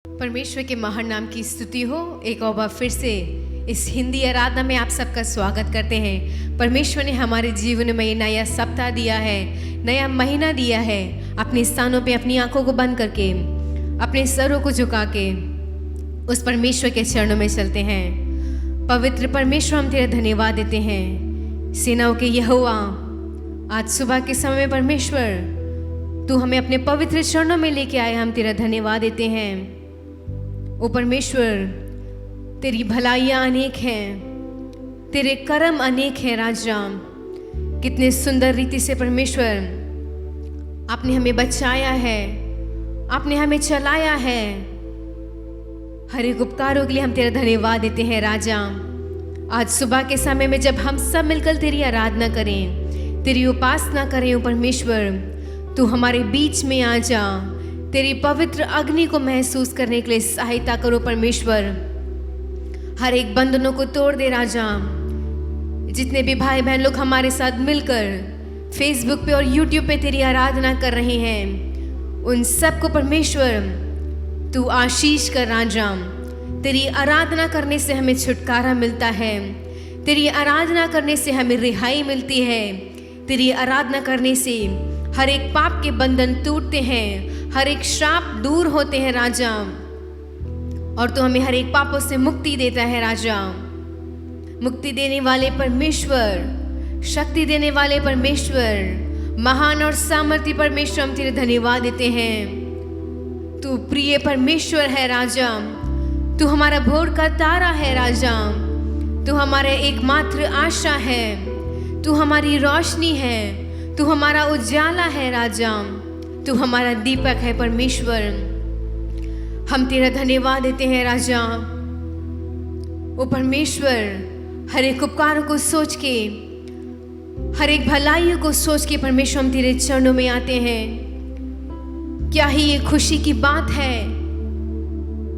परमेश्वर के महान नाम की स्तुति हो। एक और बार फिर से इस हिंदी आराधना में आप सबका स्वागत करते हैं। परमेश्वर ने हमारे जीवन में नया सप्ताह दिया है, नया महीना दिया है। अपने स्थानों पे अपनी आंखों को बंद करके, अपने सरों को झुका के उस परमेश्वर के चरणों में चलते हैं। पवित्र परमेश्वर, हम तेरा धन्यवाद देते हैं। सेनाओं के यहोवा, आज सुबह के समय में परमेश्वर तू हमें अपने पवित्र चरणों में लेके आए, हम तेरा धन्यवाद देते हैं। ओ परमेश्वर, तेरी भलाइयाँ अनेक हैं, तेरे कर्म अनेक हैं। राजा, कितने सुंदर रीति से परमेश्वर आपने हमें बचाया है, आपने हमें चलाया है। हर एक उपकारों के लिए हम तेरा धन्यवाद देते हैं। राजा, आज सुबह के समय में जब हम सब मिलकर तेरी आराधना करें, तेरी उपासना करें, ओ परमेश्वर तू हमारे बीच में आ जा। तेरी पवित्र अग्नि को महसूस करने के लिए सहायता करो परमेश्वर। हर एक बंधनों को तोड़ दे राजा। जितने भी भाई बहन लोग हमारे साथ मिलकर फेसबुक पे और यूट्यूब पे तेरी आराधना कर रहे हैं, उन सबको परमेश्वर तू आशीष कर। राजा, तेरी आराधना करने से हमें छुटकारा मिलता है, तेरी आराधना करने से हमें रिहाई मिलती है, तेरी आराधना करने से हर एक पाप के बंधन टूटते हैं, हर एक श्राप दूर होते हैं राजा, और तो हमें हर एक पापों से मुक्ति देता है। राजा, मुक्ति देने वाले परमेश्वर, शक्ति देने वाले परमेश्वर, महान और सामर्थ्य परमेश्वर, हम तेरे धन्यवाद देते हैं। तू प्रिय परमेश्वर है राजा, तू हमारा भोर का तारा है राजा, तू हमारा एकमात्र आशा है, तू हमारी रोशनी है, तू हमारा उजाला है राजा, तू हमारा दीपक है परमेश्वर। हम तेरा धन्यवाद देते हैं राजा। ओ परमेश्वर, हर एक उपकारों को सोच के, हर एक भलाइयों को सोच के परमेश्वर हम तेरे चरणों में आते हैं। क्या ही ये खुशी की बात है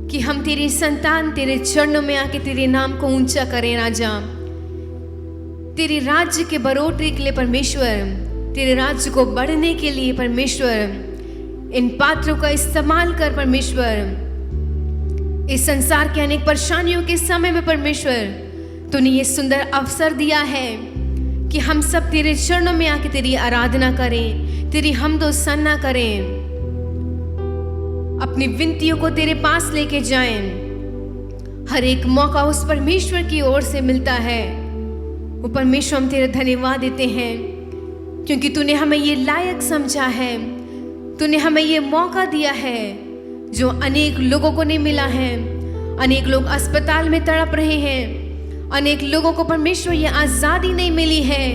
कि हम तेरी संतान तेरे चरणों में आके तेरे नाम को ऊंचा करें राजा। तेरे राज्य के बढ़ोतरी के लिए परमेश्वर, तेरे राज्य को बढ़ने के लिए परमेश्वर, इन पात्रों का इस्तेमाल कर परमेश्वर। इस संसार के अनेक परेशानियों के समय में परमेश्वर तूने ये सुंदर अवसर दिया है कि हम सब तेरे चरणों में आके तेरी आराधना करें, तेरी हमदो सन्ना करें, अपनी विनतियों को तेरे पास लेके जाएं। हर एक मौका उस परमेश्वर की ओर से मिलता है। वो परमेश्वर, हम तेरा धन्यवाद देते हैं क्योंकि तूने हमें ये लायक समझा है, तूने हमें ये मौका दिया है जो अनेक लोगों को नहीं मिला है। अनेक लोग अस्पताल में तड़प रहे हैं, अनेक लोगों को परमेश्वर ये आज़ादी नहीं मिली है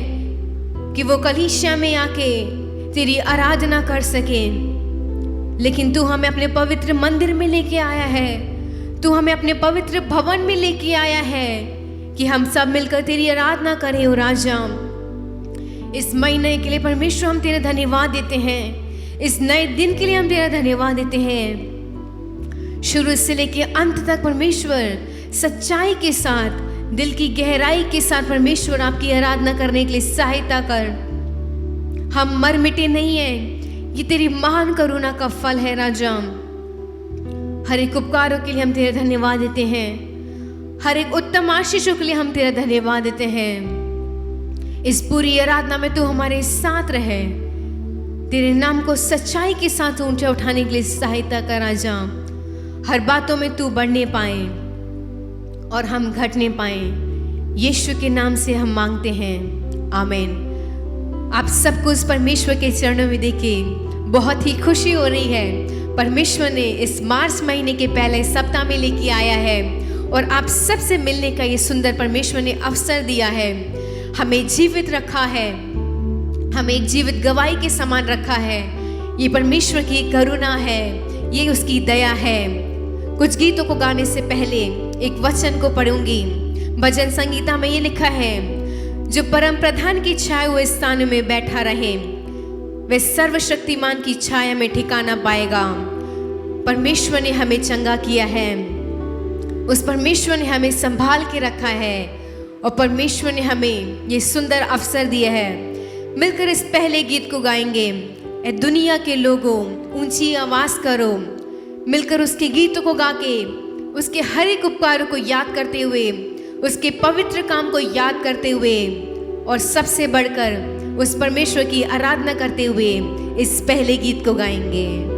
कि वो कलीसिया में आके तेरी आराधना कर सके। लेकिन तू हमें अपने पवित्र मंदिर में लेके आया है, तू हमें अपने पवित्र भवन में लेके आया है कि हम सब मिलकर तेरी आराधना करें। ओ राजा, इस महीने के लिए परमेश्वर हम तेरा धन्यवाद देते हैं, इस नए दिन के लिए हम तेरा धन्यवाद देते हैं। शुरू से लेके अंत तक परमेश्वर सच्चाई के साथ, दिल की गहराई के साथ परमेश्वर आपकी आराधना करने के लिए सहायता कर। हम मर मिटे नहीं हैं, ये तेरी महान करुणा का फल है राजा। हर एक उपकारों के लिए हम तेरा धन्यवाद देते हैं, हर एक उत्तम आशीषों के लिए हम तेरा धन्यवाद देते हैं। इस पूरी आराधना में तू हमारे साथ रहे, तेरे नाम को सच्चाई के साथ ऊंचा उठाने के लिए सहायता कर राजा। हर बातों में तू बढ़ने पाए और हम घटने पाए, यीशु के नाम से हम मांगते हैं, आमीन। आप सबको उस परमेश्वर के चरणों में देखे बहुत ही खुशी हो रही है। परमेश्वर ने इस मार्च महीने के पहले सप्ताह में लेके आया है और आप सबसे मिलने का ये सुंदर परमेश्वर ने अवसर दिया है। हमें जीवित रखा है, हमें एक जीवित गवाही के समान रखा है। ये परमेश्वर की करुणा है, ये उसकी दया है। कुछ गीतों को गाने से पहले एक वचन को पढ़ूंगी। भजन संगीता में ये लिखा है, जो परम प्रधान की छाया हुए स्थान में बैठा रहे, वह सर्वशक्तिमान की छाया में ठिकाना पाएगा। परमेश्वर ने हमें चंगा किया है, उस परमेश्वर ने हमें संभाल के रखा है और परमेश्वर ने हमें ये सुंदर अवसर दिया है। मिलकर इस पहले गीत को गाएंगे। ए दुनिया के लोगों, ऊंची आवाज करो, मिलकर उसके गीतों को गा के, उसके हर एक उपकारों को याद करते हुए, उसके पवित्र काम को याद करते हुए और सबसे बढ़कर उस परमेश्वर की आराधना करते हुए इस पहले गीत को गाएंगे।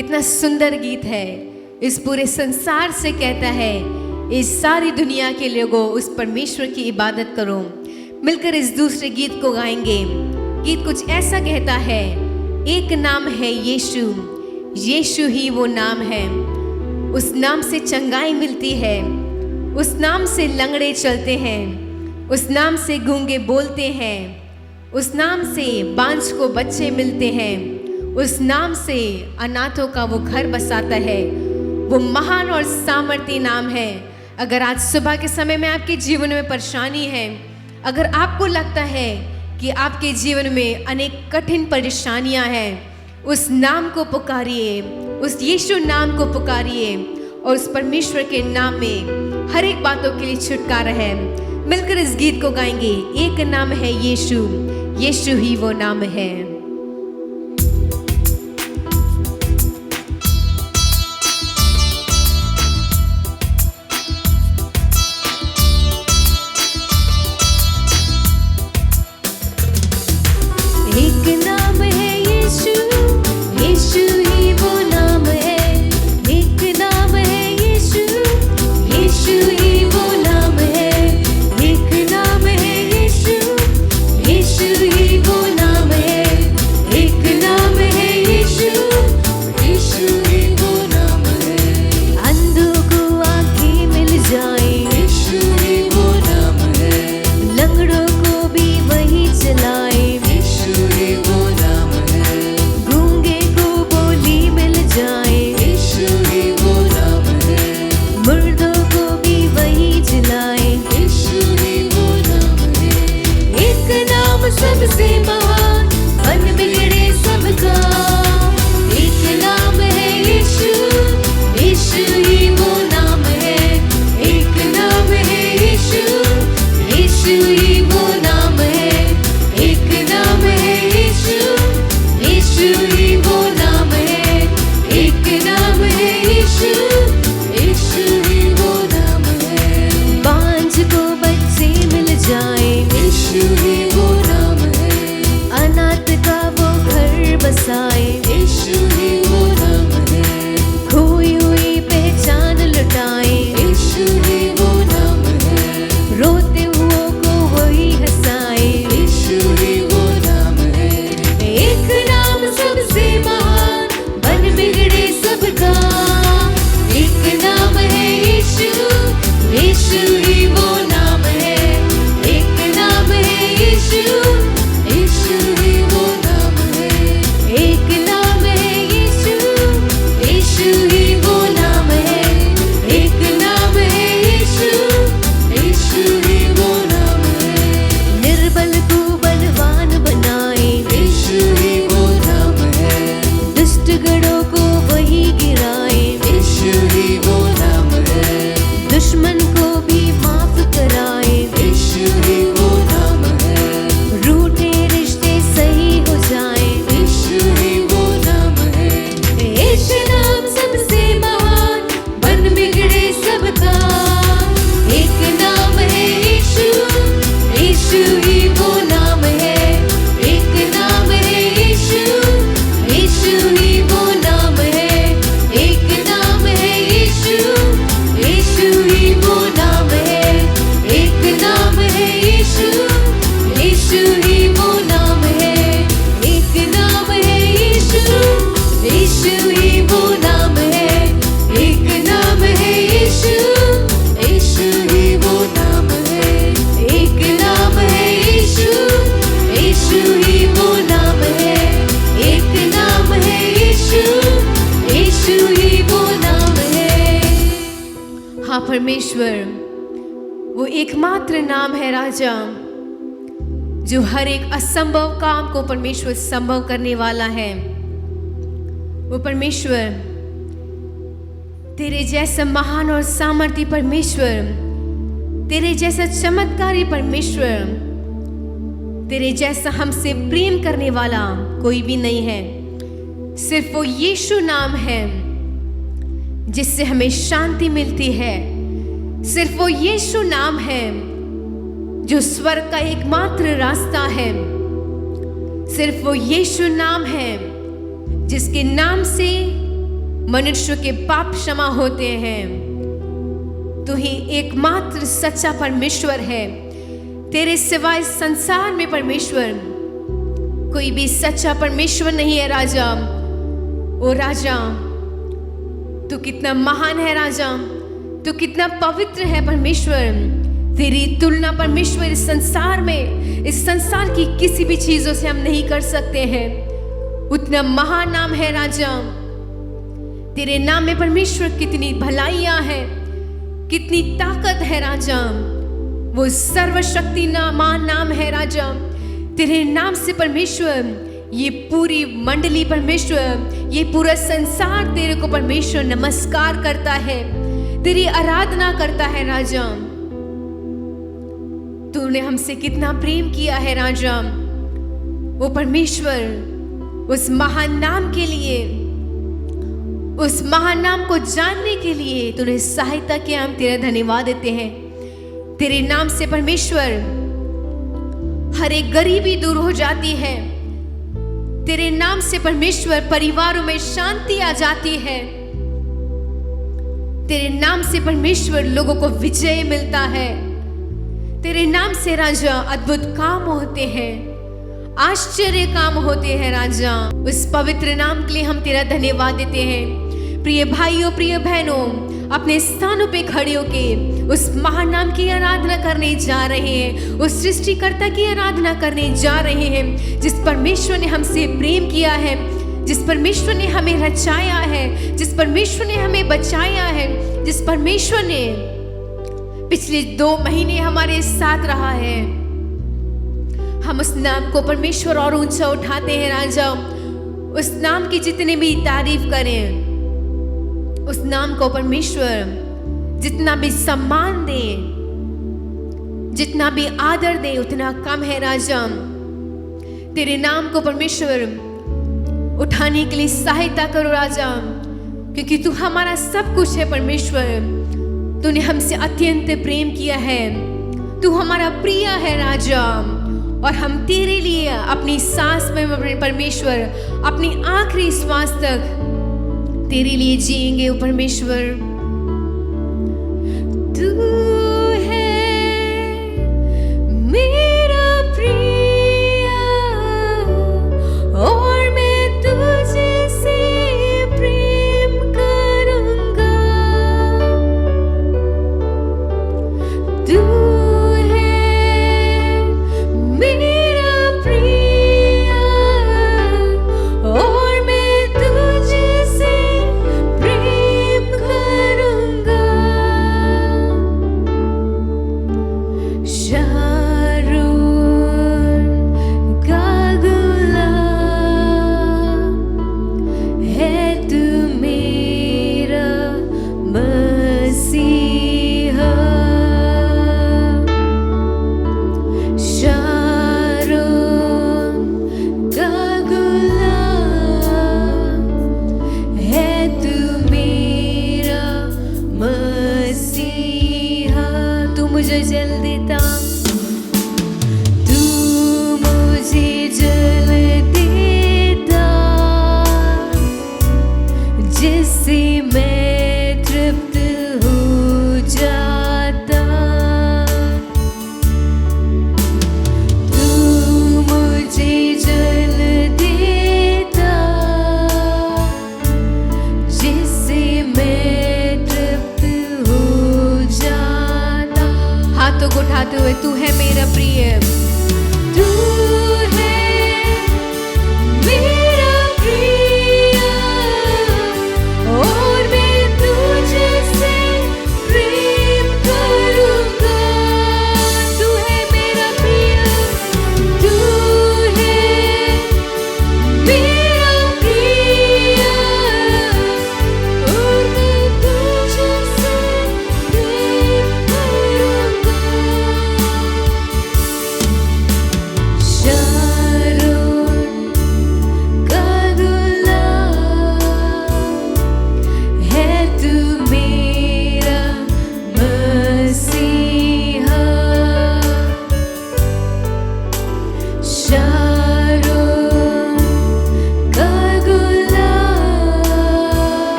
कितना सुंदर गीत है। इस पूरे संसार से कहता है, इस सारी दुनिया के लोगों उस परमेश्वर की इबादत करो। मिलकर इस दूसरे गीत को गाएंगे। गीत कुछ ऐसा कहता है, एक नाम है यीशु, यीशु ही वो नाम है। उस नाम से चंगाई मिलती है, उस नाम से लंगड़े चलते हैं, उस नाम से गूंगे बोलते हैं, उस नाम से बांझ को बच्चे मिलते हैं, उस नाम से अनाथों का वो घर बसाता है। वो महान और सामर्थी नाम है। अगर आज सुबह के समय में आपके जीवन में परेशानी है, अगर आपको लगता है कि आपके जीवन में अनेक कठिन परेशानियां हैं, उस नाम को पुकारिए, उस यीशु नाम को पुकारिए और उस परमेश्वर के नाम में हर एक बातों के लिए छुटकारा है। मिलकर इस गीत को गाएंगे। एक नाम है यीशु, यीशु ही वो नाम है। एक नाम है यीशु, यीशु ही वो नाम है। एक नाम है यीशु, यीशु ही वो नाम है। एक नाम है यीशु, यीशु ही वो नाम है। एक नाम है यीशु, यीशु ही वो नाम है। अंधों को आंखें मिल जाए, यीशु ही वो नाम है। लंगड़ों को भी वही चलाए, सबसे महान बन बिगड़े सबका। एक नाम है यीशु, यीशु ही वो नाम है। एक नाम है यीशु, यीशु ही वो नाम है। एक नाम है यीशु, यीशु ही वो नाम है। एक नाम है यीशु, यीशु ही वो नाम है। बांझ को बच्चे मिल जाए, यीशु ही वो बसाए, यीशु ही वो नाम है। खोई हुई पहचान लुटाए, यीशु ही वो नाम है। रोते हुओं को वही हंसाए, यीशु ही वो नाम है। एक नाम सबसे महान बन बिगड़े सबका। एक नाम है यीशु, यीशु ही वो नाम है। एक नाम है यीशु, यीशु ही वो नाम है। एक नाम है यीशु, यीशु ही वो नाम है। एक नाम है यीशु, यीशु ही वो नाम है। निर्बल को बलवान बनाए, यीशु ही वो नाम है। दुष्ट गणों को वही गिराए, यीशु ही वो नाम है। दुश्मन को भी माफ कराए, यीशु ही वो नाम है। रूठे रिश्ते सही हो जाए, यीशु ही वो नाम है। एक नाम सबसे महान बन बिगड़े सबका। एक नाम है यीशु, यीशु ही वो नाम है। एक नाम है यीशु, यीशु ही वो नाम है। एक नाम है यीशु, यीशु ही वो नाम है। एक नाम है यीशु, यीशु ही वो नाम है। एक नाम है यीशु, यीशु ही वो नाम है। एक नाम है यीशु, यीशु ही वो नाम है। एक नाम है यीशु, यीशु ही वो नाम है। एक नाम है यीशु, यीशु ही वो नाम है। हाँ परमेश्वर, वो एकमात्र नाम है राजा, जो हर एक असंभव काम को परमेश्वर संभव करने वाला है। वो परमेश्वर, तेरे जैसा महान और सामर्थी परमेश्वर, तेरे जैसा चमत्कारी परमेश्वर, तेरे जैसा हमसे प्रेम करने वाला कोई भी नहीं है। सिर्फ वो यीशु नाम है जिससे हमें शांति मिलती है। सिर्फ वो यीशु नाम है जो स्वर्ग का एकमात्र रास्ता है। सिर्फ वो यीशु नाम है जिसके नाम से मनुष्य के पाप क्षमा होते हैं। तू ही एकमात्र सच्चा परमेश्वर है। तेरे सिवाय संसार में परमेश्वर कोई भी सच्चा परमेश्वर नहीं है राजा। ओ राजा, तू कितना महान है राजा, तू कितना पवित्र है परमेश्वर। तेरी तुलना परमेश्वर इस संसार में, इस संसार की किसी भी चीजों से हम नहीं कर सकते हैं। उतना महान नाम है राजा। तेरे नाम में परमेश्वर कितनी भलाइयां हैं, कितनी ताकत है राजा। वो सर्वशक्तिमान नाम है राजा। तेरे नाम से परमेश्वर ये पूरी मंडली परमेश्वर, ये पूरा संसार तेरे को परमेश्वर नमस्कार करता है, तेरी आराधना करता है राजा। तूने हमसे कितना प्रेम किया है राजा। वो परमेश्वर उस महान नाम के लिए, उस महान नाम को जानने के लिए तूने सहायता किया। हम तेरा धन्यवाद देते हैं। तेरे नाम से परमेश्वर हर एक गरीबी दूर हो जाती है। तेरे नाम से परमेश्वर परिवारों में शांति आ जाती है। तेरे नाम से परमेश्वर लोगों को विजय मिलता है। तेरे नाम से राजा अद्भुत काम होते हैं, आश्चर्य काम होते हैं राजा। उस पवित्र नाम के लिए हम तेरा धन्यवाद देते हैं। प्रिय भाइयों, प्रिय बहनों, अपने स्थानों पे खड़े होके उस महान नाम की आराधना करने जा रहे हैं, उस सृष्टिकर्ता की आराधना करने जा रहे हैं, जिस परमेश्वर ने हमसे प्रेम किया है, जिस परमेश्वर ने हमें रचाया है, जिस परमेश्वर ने हमें बचाया है, जिस परमेश्वर ने पिछले 2 महीने हमारे साथ रहा है। हम उस नाम को परमेश्वर और ऊंचा उठाते हैं राजा। उस नाम की जितने भी तारीफ करें, उस नाम को परमेश्वर जितना भी सम्मान दे, जितना भी आदर दे, उतना कम है राजा। तेरे नाम को परमेश्वर उठाने के लिए सहायता करो राजा, क्योंकि तू हमारा सब कुछ है परमेश्वर। तूने हमसे अत्यंत प्रेम किया है, तू हमारा प्रिय है राजा। और हम तेरे लिए अपनी सांस में परमेश्वर, अपनी आखिरी श्वास तक तेरे लिए जिएंगे ओ परमेश्वर। तू है मेरा प्रिय और मैं तुझे से प्रेम करूंगा। तू है मेरा प्रिय और मैं तुझे से प्रेम करूंगा। मुझे जल देता, तू मुझे जल देता, जिससे मैं तृप्त हो जाता। तू मुझे जल देता, जिससे मैं तृप्त हो जाता। हाथों को उठाते हुए, तू है मेरा प्रिय, तू है मेरा प्रिय और मैं तुझसे प्रेम करूंगा। तू है मेरा प्रिय, तू है मेरा प्रिय और मैं तुझसे प्रेम करूंगा।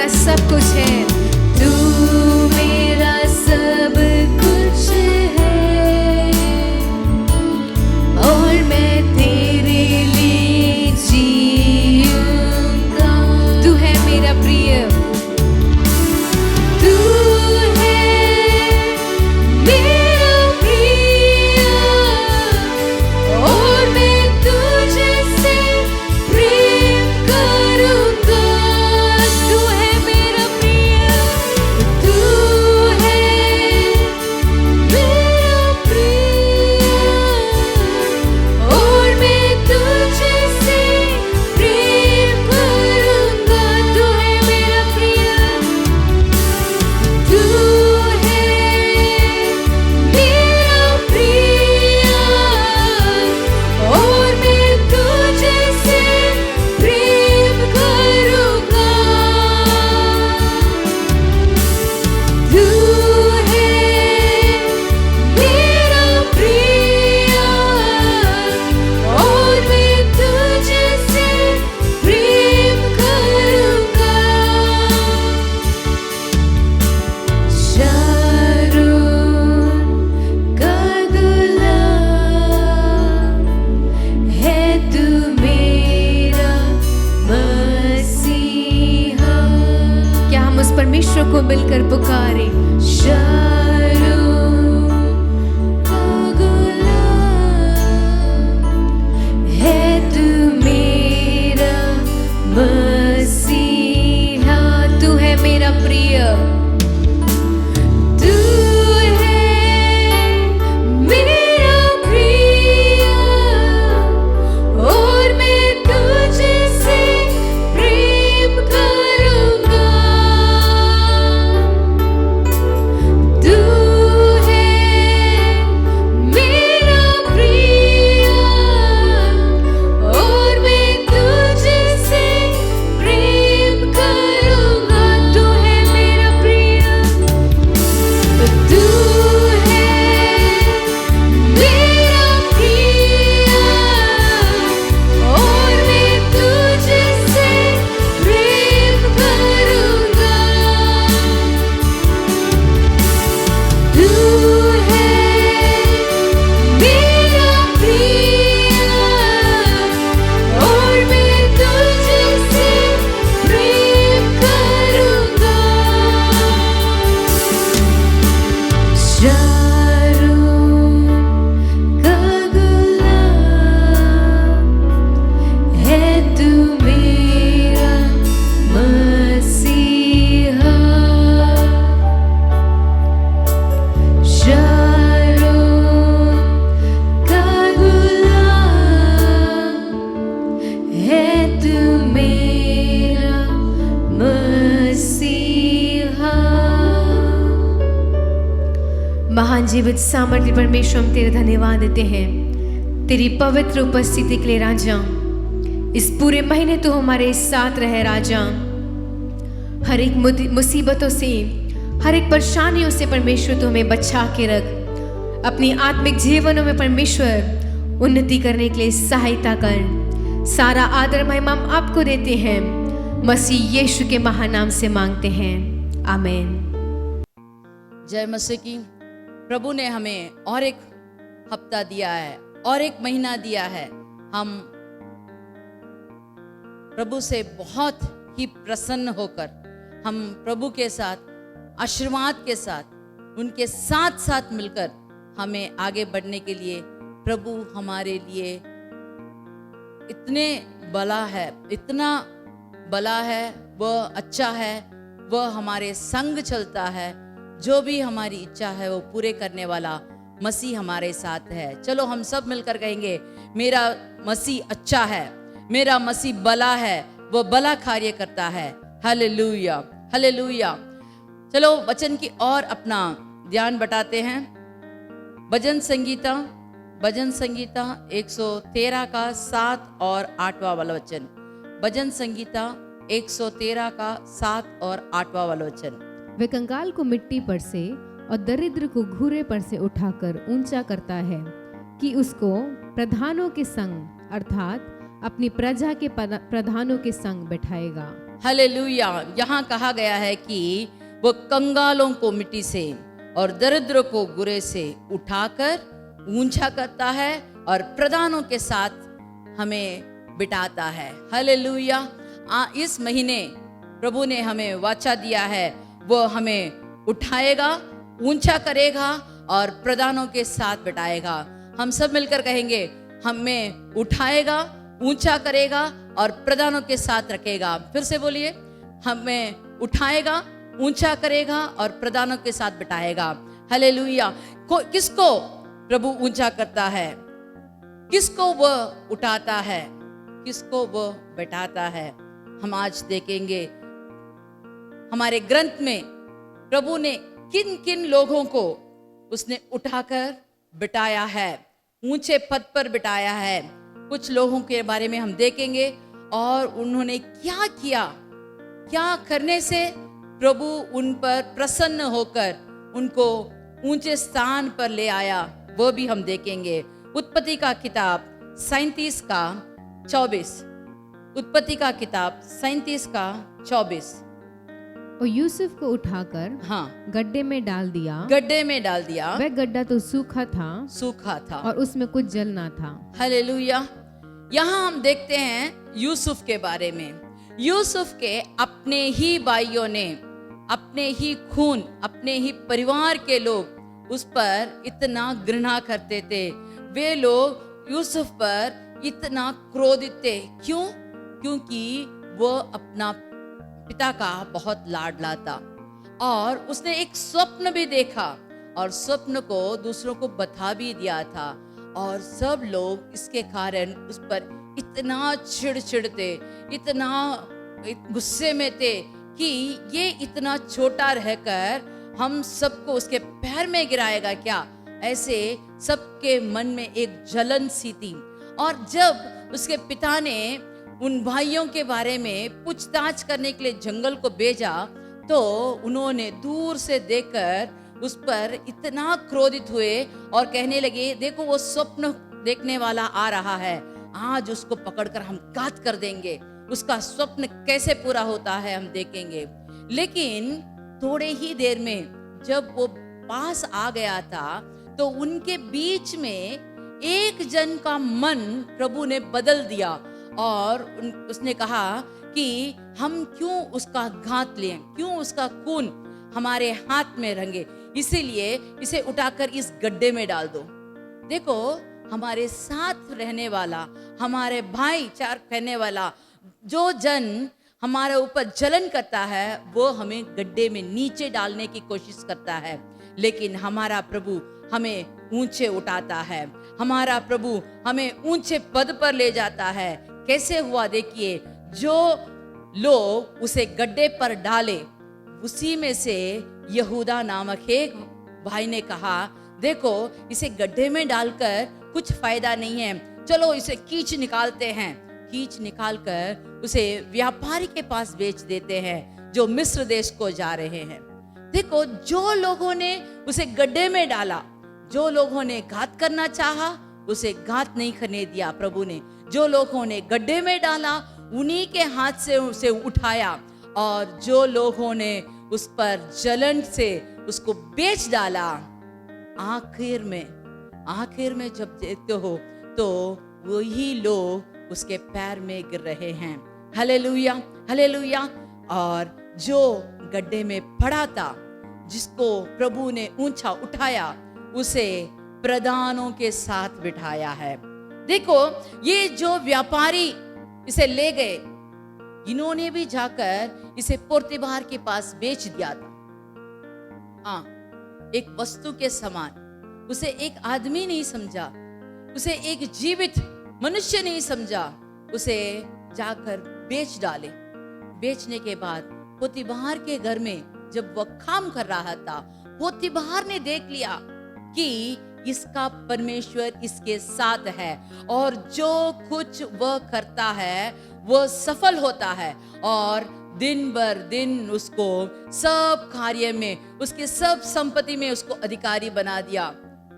हमारा सब कुछ है। तू मेरा सब कुछ है और मैं तेरे लिए जीऊंगा। तू है मेरा प्रिय, तू है मेरा प्रिय और मैं तुझे से प्रेम करूंगा। तू है मेरा प्रिय, तू है मेरा प्रिय और मैं तुझे से प्रेम करूंगा। तू है मेरा प्रिय, तू है मेरा प्रिय और मैं तुझे से प्रेम करूंगा। तू है मेरा प्रिय और मैं तुझे से प्रेम करूंगा। शारून का दुल्हा है तू मेरा मसीहा। क्या हम उस परमेश्वर को मिलकर पुकारे? शारून का गुलाम है तू मेरा मसीहा। तू है मेरा प्रिय, तू है मेरा प्रिय और मैं तुझे से प्रेम करूंगा। तू है मेरा प्रिय और मैं तुझे से प्रेम करूंगा। तू है मेरा प्रिय, तू है मेरा प्रिय और मैं तुझे से प्रेम करूंगा। तू है मेरा प्रिय और मैं तुझे से प्रेम करूंगा। शारून का गुलाम है तू मेरा मसीहा। शारून का गुलाम है तू मेरा मसीहा। महान जीवित सामर्थ्य परमेश्वर, हम तेरे धन्यवाद देते हैं तेरी पवित्र उपस्थिति के लिए राजा। इस पूरे महीने तू हमारे साथ रहे राजा। हर एक मुसीबतों से, हर एक परेशानियों से परमेश्वर तू हमें बचा के रख। अपनी आत्मिक जीवनों में परमेश्वर उन्नति करने के लिए सहायता कर। सारा आदर महिमा हम आपको देते हैं, मसीह यीशु के महान नाम से मांगते हैं, आमीन। जय मसीह की। प्रभु ने हमें और एक हफ्ता दिया है और एक महीना दिया है। हम प्रभु से बहुत ही प्रसन्न होकर हम प्रभु के साथ आशीर्वाद के साथ उनके साथ साथ मिलकर हमें आगे बढ़ने के लिए प्रभु हमारे लिए इतने भला है, इतना भला है, वह अच्छा है, वह हमारे संग चलता है। जो भी हमारी इच्छा है वो पूरे करने वाला मसीह हमारे साथ है। चलो हम सब मिलकर कहेंगे, मेरा मसीह अच्छा है, मेरा मसीह भला है, वो भला कार्य करता है। Hallelujah, hallelujah. चलो वचन की और अपना ध्यान बटाते हैं। भजन संगीता 113 का 7 और 8वां वाला वचन। भजन संगीता 113 का 7 और 8वां वाला वचन। वे कंगाल को मिट्टी पर से और दरिद्र को घूरे पर से उठाकर ऊंचा करता है कि उसको प्रधानों के संग अर्थात अपनी प्रजा के प्रधानों के संग बैठाएगा। हालेलुया। यहाँ कहा गया है कि वो कंगालों को मिट्टी से और दरिद्र को गुरे से उठाकर ऊंचा करता है और प्रधानों के साथ हमें बिठाता है। हालेलुया। इस महीने प्रभु ने हमें वाचा दिया है, वो हमें उठाएगा, ऊंचा करेगा और प्रधानों के साथ बिठाएगा। हम सब मिलकर कहेंगे, हमें उठाएगा, ऊंचा करेगा और प्रधानों के साथ रखेगा। फिर से बोलिए, हमें उठाएगा, ऊंचा करेगा और प्रधानों के साथ बिठाएगा। हालेलुया। किसको प्रभु ऊंचा करता है, किसको वह उठाता है, किसको वह बैठाता है, हम आज देखेंगे। हमारे ग्रंथ में प्रभु ने किन किन लोगों को उसने उठाकर बिठाया है, ऊंचे पद पर बिठाया है। कुछ लोगों के बारे में हम देखेंगे और उन्होंने क्या किया, क्या करने से प्रभु उन पर प्रसन्न होकर उनको ऊंचे स्थान पर ले आया, वो भी हम देखेंगे। उत्पत्ति का किताब 37 का 24, उत्पत्ति का किताब 37 का 24। और यूसुफ को उठाकर हाँ, गड्ढे में डाल दिया। गड्ढे में डाल दिया। वह गड्ढा तो सूखा था, सूखा था और उसमें कुछ जल ना था। हालेलुया। यहाँ हम देखते हैं यूसुफ के बारे में। यूसुफ के अपने ही भाइयों ने, अपने ही खून, अपने ही परिवार के लोग उस पर इतना घृणा करते थे। वे लोग यूसुफ पर इतना क्रोधित थे। क्यों? क्योंकि वो अपना पिता का बहुत लाडला था और उसने एक स्वप्न भी देखा और स्वप्न को दूसरों को बता भी दिया था, और सब लोग इसके कारण उस पर इतना चिढ़ते, इतना गुस्से में थे कि ये इतना छोटा रहकर हम सबको उसके पैर में गिराएगा क्या। ऐसे सबके मन में एक जलन सी थी। और जब उसके पिता ने उन भाइयों के बारे में पूछताछ करने के लिए जंगल को भेजा, तो उन्होंने दूर से देखकर उस पर इतना क्रोधित हुए और कहने लगे, देखो वो स्वप्न देखने वाला आ रहा है, आज उसको पकड़कर हम घात कर देंगे, उसका स्वप्न कैसे पूरा होता है हम देखेंगे। लेकिन थोड़े ही देर में जब वो पास आ गया था, तो उनके बीच में एक जन का मन प्रभु ने बदल दिया और उसने कहा कि हम क्यों उसका घात लें, क्यों उसका खून हमारे हाथ में रंगे, इसीलिए इसे उठाकर इस गड्ढे में डाल दो। देखो, हमारे साथ रहने वाला, हमारे भाईचार कहने वाला जो जन हमारे ऊपर जलन करता है, वो हमें गड्ढे में नीचे डालने की कोशिश करता है। लेकिन हमारा प्रभु हमें ऊंचे उठाता है, हमारा प्रभु हमें ऊंचे पद पर ले जाता है। कैसे हुआ देखिए, जो लोग उसे गड्ढे पर डाले, उसी में से यहूदा नामक एक भाई ने कहा, देखो इसे गड्ढे में डालकर कुछ फायदा नहीं है, चलो इसे खींच निकालते हैं। खींच निकालकर उसे व्यापारी के पास बेच देते हैं जो मिस्र देश को जा रहे हैं। देखो, जो लोगों ने उसे गड्ढे में डाला, जो लोगों ने घात करना चाहा, उसे घात नहीं करने दिया प्रभु ने। जो लोगों ने गड्ढे में डाला, उन्हीं के हाथ से उसे उठाया, और जो लोगों ने उस पर जलन से उसको बेच डाला, आखिर में जब देखते हो तो वही लोग उसके पैर में गिर रहे हैं। Hallelujah, hallelujah. और जो गड्ढे में पड़ा था, जिसको प्रभु ने ऊंचा उठाया, उसे प्रधानों के साथ बिठाया है। देखो, ये जो व्यापारी इसे ले गए, इन्होंने भी जाकर इसे पोर्तिबार के पास बेच दिया था। हाँ, एक वस्तु के समान। उसे एक आदमी नहीं समझा, उसे एक जीवित मनुष्य नहीं समझा, उसे जाकर बेच डाले। बेचने के बाद पोतीबार के घर में जब वह काम कर रहा था, पोतीबार ने देख लिया कि इसका परमेश्वर इसके साथ है, और जो कुछ वह करता है वह सफल होता है, और दिन बर दिन उसको सब कार्य में, उसके सब संपत्ति में उसको अधिकारी बना दिया।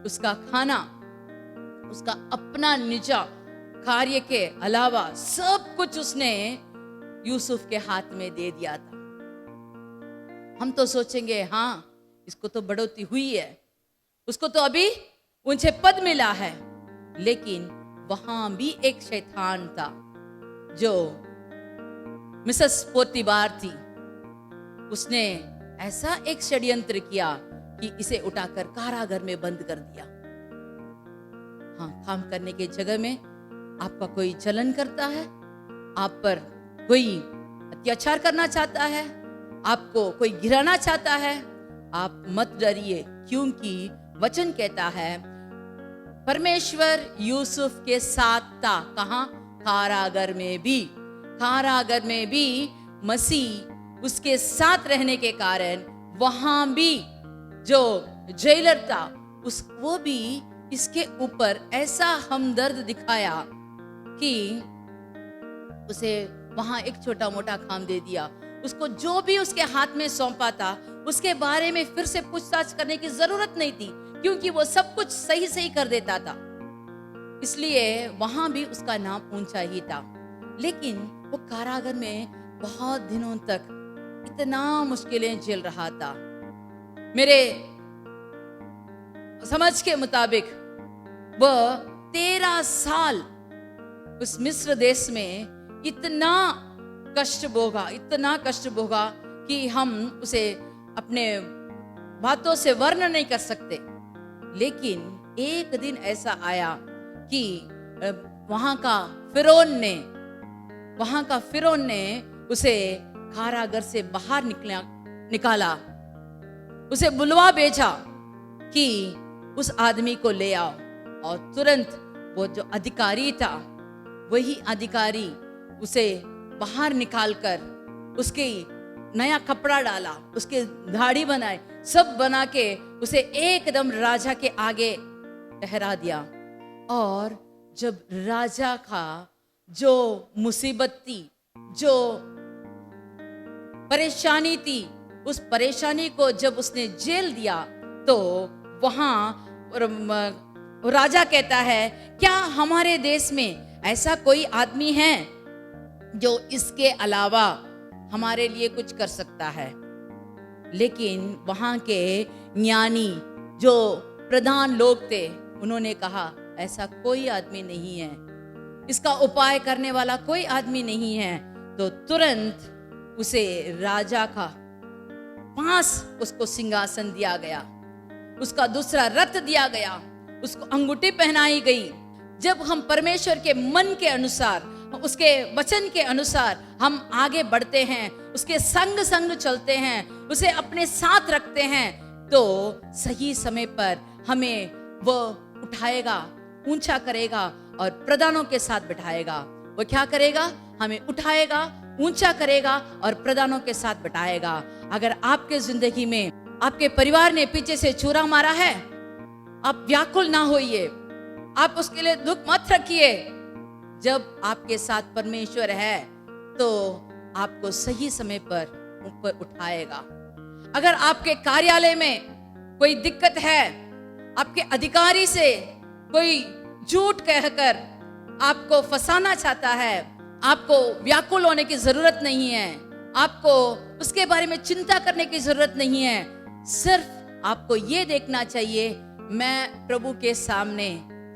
उसका खाना, उसका अपना निजा कार्य के अलावा सब कुछ उसने यूसुफ के हाथ में दे दिया था। हम तो सोचेंगे हाँ, इसको तो बढ़ोतरी हुई है, उसको तो अभी ऊंचे पद मिला है, लेकिन वहां भी एक शैतान था जो मिसेस पोतीबार थी। उसने ऐसा एक षड्यंत्र किया कि इसे उठाकर कारागार में बंद कर दिया। हाँ, काम करने के जगह में आपका कोई जलन करता है, आप पर कोई अत्याचार करना चाहता है, आपको कोई गिराना चाहता है, आप मत डरिए, क्योंकि वचन कहता है परमेश्वर यूसुफ के साथ था। कहां? कारागार में भी। कारागार में भी मसीह उसके साथ रहने के कारण वहां भी जो जेलर था वो भी इसके ऊपर ऐसा हमदर्द दिखाया कि उसे वहां एक छोटा मोटा काम दे दिया। उसको जो भी उसके हाथ में सौंपा था उसके बारे में फिर से पूछताछ करने की जरूरत नहीं थी, क्योंकि वो सब कुछ सही सही कर देता था। इसलिए वहां भी उसका नाम ऊंचा ही था। लेकिन वो कारागार में बहुत दिनों तक इतना मुश्किलें झेल रहा था। मेरे समझ के मुताबिक वह 13 साल उस मिस्र देश में इतना कष्ट भोगा कि हम उसे अपने बातों से वर्णन नहीं कर सकते। लेकिन एक दिन ऐसा आया कि वहां का फिरौन ने उसे कारागार से बाहर निकाला, उसे बुलवा भेजा कि उस आदमी को ले आओ। और तुरंत वो जो अधिकारी था, वही अधिकारी उसे बाहर निकालकर उसके नया कपड़ा डाला, उसके दाढ़ी बनाए, सब बना के उसे एकदम राजा के आगे ठहरा दिया। और जब राजा का जो मुसीबत थी, जो परेशानी थी, उस परेशानी को जब उसने झेल दिया तो वहां राजा कहता है, क्या हमारे देश में ऐसा कोई आदमी है जो इसके अलावा हमारे लिए कुछ कर सकता है? लेकिन वहां के ज्ञानी जो प्रधान लोग थे, उन्होंने कहा ऐसा कोई आदमी नहीं है, इसका उपाय करने वाला कोई आदमी नहीं है। तो तुरंत उसे राजा का पास उसको सिंहासन दिया गया, उसका दूसरा रथ दिया गया, उसको अंगूठी पहनाई गई। जब हम परमेश्वर के मन के अनुसार, उसके वचन के अनुसार हम आगे बढ़ते हैं, उसके संग संग चलते हैं, उसे अपने साथ रखते हैं, तो सही समय पर हमें वो उठाएगा, ऊंचा करेगा और प्रधानों के साथ बिठाएगा। वो क्या करेगा? हमें उठाएगा, ऊंचा करेगा और प्रधानों के साथ बिठाएगा। अगर आपके जिंदगी में आपके परिवार ने पीछे से छुरा मारा है, आप व्याकुल ना होइए, आप उसके लिए दुख मत रखिए। जब आपके साथ परमेश्वर है तो आपको सही समय पर ऊपर उठाएगा। अगर आपके कार्यालय में कोई दिक्कत है, आपके अधिकारी से कोई झूठ कहकर आपको फंसाना चाहता है, आपको व्याकुल होने की जरूरत नहीं है, आपको उसके बारे में चिंता करने की जरूरत नहीं है। सिर्फ आपको ये देखना चाहिए, मैं प्रभु के सामने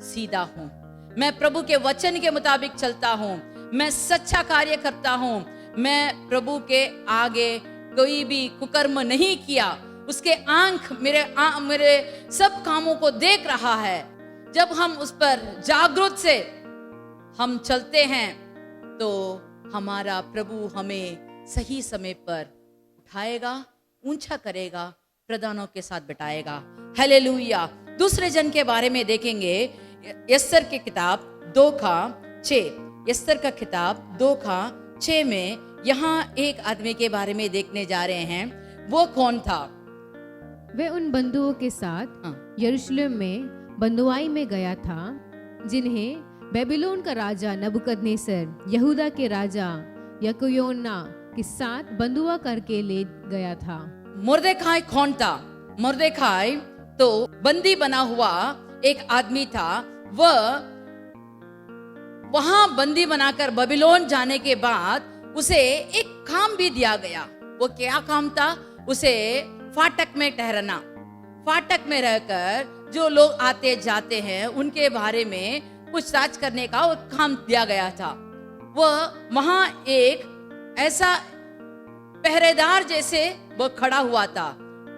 सीधा हूं, मैं प्रभु के वचन के मुताबिक चलता हूं, मैं सच्चा कार्य करता हूं, मैं प्रभु के आगे कोई भी कुकर्म नहीं किया, उसके आंख मेरे सब कामों को देख रहा है। जब हम उस पर जागरूक से हम चलते हैं तो हमारा प्रभु हमें सही समय पर उठाएगा, ऊंचा करेगा, प्रधानों के साथ बिठाएगा। हालेलुया। दूसरे जन के बारे में देखेंगे, यस्तर की किताब 2:6। यस्तर का किताब 2:6 में यहाँ एक आदमी के बारे में देखने जा रहे हैं। वो कौन था? वह उन बंधुओं के साथ यरूशलेम में बंधुआई में गया था, जिन्हें बेबीलोन का राजा नबूकदनेस्सर यहूदा के राजा यकोयोन्ना के साथ बंधुआ करके ले गया था। मुर्देखाई कौन था? मुर्देखाई तो बंदी बना हुआ एक आदमी था। वह वहां बंदी बनाकर बेबीलोन जाने के बाद उसे एक काम भी दिया गया। वो क्या काम था? उसे फाटक में ठहरना, फाटक में रहकर जो लोग आते जाते हैं उनके बारे में पूछताछ करने का वो काम दिया गया था। वह वहां एक ऐसा पहरेदार जैसे वो खड़ा हुआ था।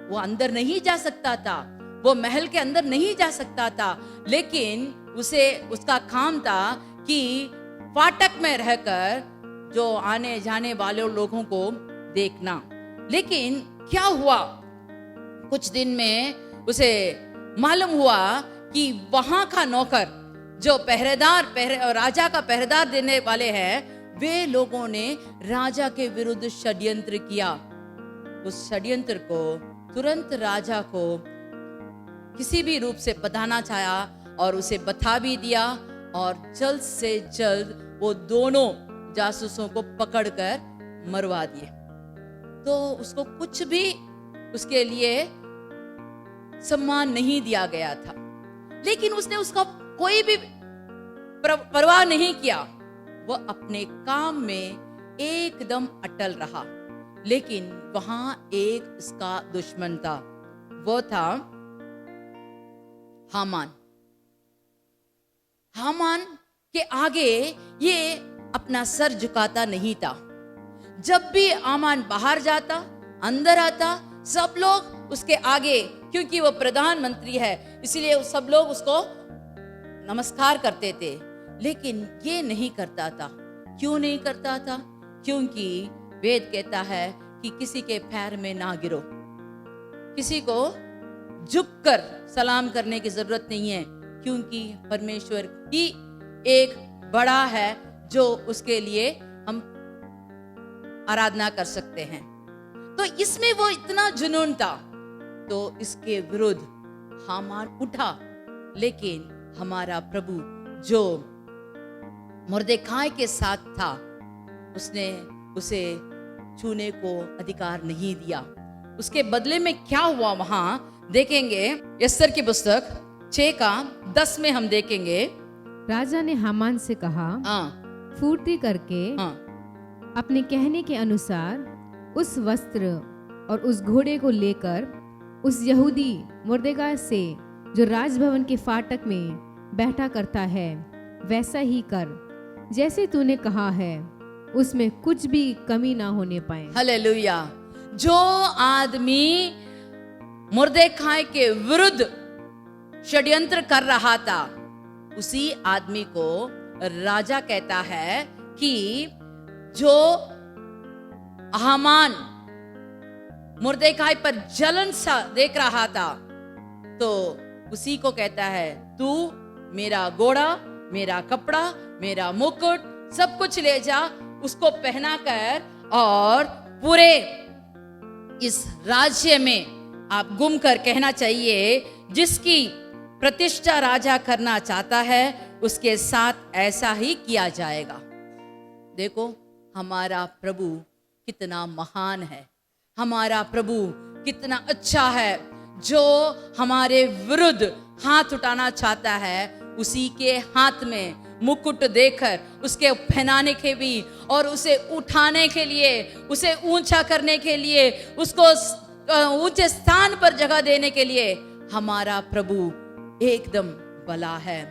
वो अंदर नहीं जा सकता था, वो महल के अंदर नहीं जा सकता था, लेकिन उसका काम था कि फाटक में रहकर जो आने जाने वाले लोगों को देखना। लेकिन क्या हुआ, कुछ दिन में उसे मालूम हुआ कि वहां का नौकर जो राजा का पहरेदार देने वाले हैं, वे लोगों ने राजा के विरुद्ध षड्यंत्र किया। उस षड्यंत्र को तुरंत राजा को किसी भी रूप से बताना चाहा और उसे बता भी दिया, और जल्द से जल्द वो दोनों जासूसों को पकड़कर मरवा दिए। तो उसको कुछ भी उसके लिए सम्मान नहीं दिया गया था, लेकिन उसने उसका कोई भी परवाह नहीं किया। वह अपने काम में एकदम अटल रहा। लेकिन वहां एक उसका दुश्मन था, वो था हामान। हामान के आगे ये अपना सर झुकाता नहीं था। जब भी हामान बाहर जाता, अंदर आता, सब लोग उसके आगे, क्योंकि वो प्रधानमंत्री है इसीलिए सब लोग उसको नमस्कार करते थे। लेकिन ये नहीं करता था। क्यों नहीं करता था? क्योंकि वेद कहता है कि किसी के पैर में ना गिरो, किसी को झुककर सलाम करने की जरूरत नहीं है, क्योंकि परमेश्वर ही एक बड़ा है जो उसके लिए हम आराधना कर सकते हैं। तो इसमें वो इतना जुनून था, तो इसके विरुद्ध हामान उठा। लेकिन हमारा प्रभु जो मुर्देखाई के साथ था, उसने उसे छूने को अधिकार नहीं दिया। उसके बदले में क्या हुआ वहां देखेंगे। एस्तर की पुस्तक 6:10 में हम देखेंगे। राजा ने हामान से कहा, फुर्ती करके अपने कहने के अनुसार उस वस्त्र और उस घोड़े को लेकर उस यहूदी मुर्देखाई से जो राजभवन के फाटक में बैठा करता है वैसा ही कर, जैसे तूने कहा है, उसमें कुछ भी कमी ना होने पाए। हालेलुया। जो आदमी मुर्देखाई के विरुद्ध षड्यंत्र कर रहा था, उसी आदमी को राजा कहता है कि जो हामान मुर्देखाई पर जलन सा देख रहा था, तो उसी को कहता है, तू मेरा घोड़ा, मेरा कपड़ा, मेरा मुकुट सब कुछ ले जा, उसको पहना कर और पूरे इस राज्य में आप घूम कर कहना चाहिए, जिसकी प्रतिष्ठा राजा करना चाहता है उसके साथ ऐसा ही किया जाएगा। देखो हमारा प्रभु कितना महान है, हमारा प्रभु कितना अच्छा है। जो हमारे विरुद्ध हाथ उठाना चाहता है, उसी के हाथ में मुकुट देकर उसके पहनाने के भी और उसे उठाने के लिए, उसे ऊंचा करने के लिए, उसको ऊंचे स्थान पर जगह देने के लिए हमारा प्रभु एकदम भला है।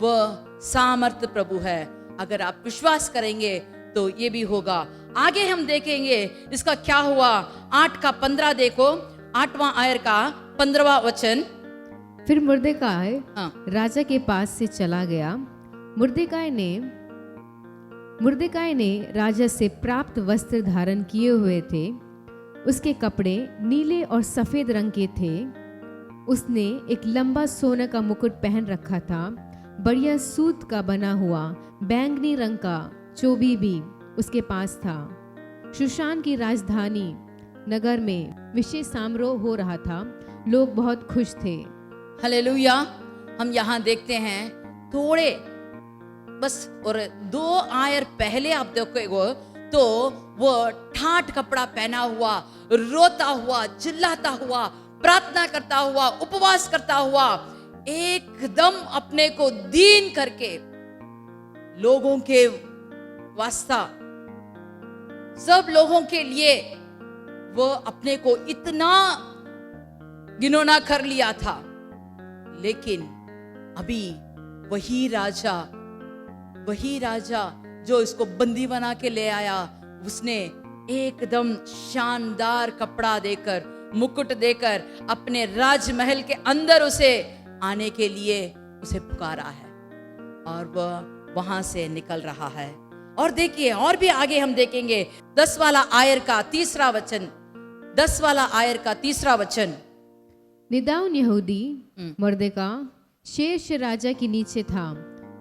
वह सामर्थ प्रभु है। अगर आप विश्वास करेंगे तो ये भी होगा। आगे हम देखेंगे इसका क्या हुआ। 8:15 देखो, 8वां आयर का 15वां वचन। फिर मुर्देखाई राजा के पास से चला गया। मुर्देखाई ने राजा से प्राप्त वस्त्र धारण किए हुए थे। उसके कपड़े नीले और सफेद रंग के थे। उसने एक लंबा सोने का मुकुट पहन रखा था। बढ़िया सूत का बना हुआ बैंगनी रंग का चोभी भी उसके पास था। शुशान की राजधानी नगर में विशेष समारोह हो रहा था। लोग बहुत खुश थे। हालेलुया। हम यहाँ देखते हैं थोड़े बस और 2 आयर पहले आप देखोगे तो वो ठाठ कपड़ा पहना हुआ, रोता हुआ, चिल्लाता हुआ, प्रार्थना करता हुआ, उपवास करता हुआ, एकदम अपने को दीन करके लोगों के वास्ता सब लोगों के लिए वो अपने को इतना घिनौना कर लिया था, लेकिन अभी वही राजा जो इसको बंदी बना के ले आया, उसने एकदम शानदार कपड़ा देकर, मुकुट देकर अपने राजमहल के अंदर उसे आने के लिए उसे पुकारा है और वह वहां से निकल रहा है। और देखिए, और भी आगे हम देखेंगे 10 वाला आयर का तीसरा वचन, 10 वाला आयर का तीसरा वचन। निदाउन यहूदी मर्देका शेष राजा के नीचे था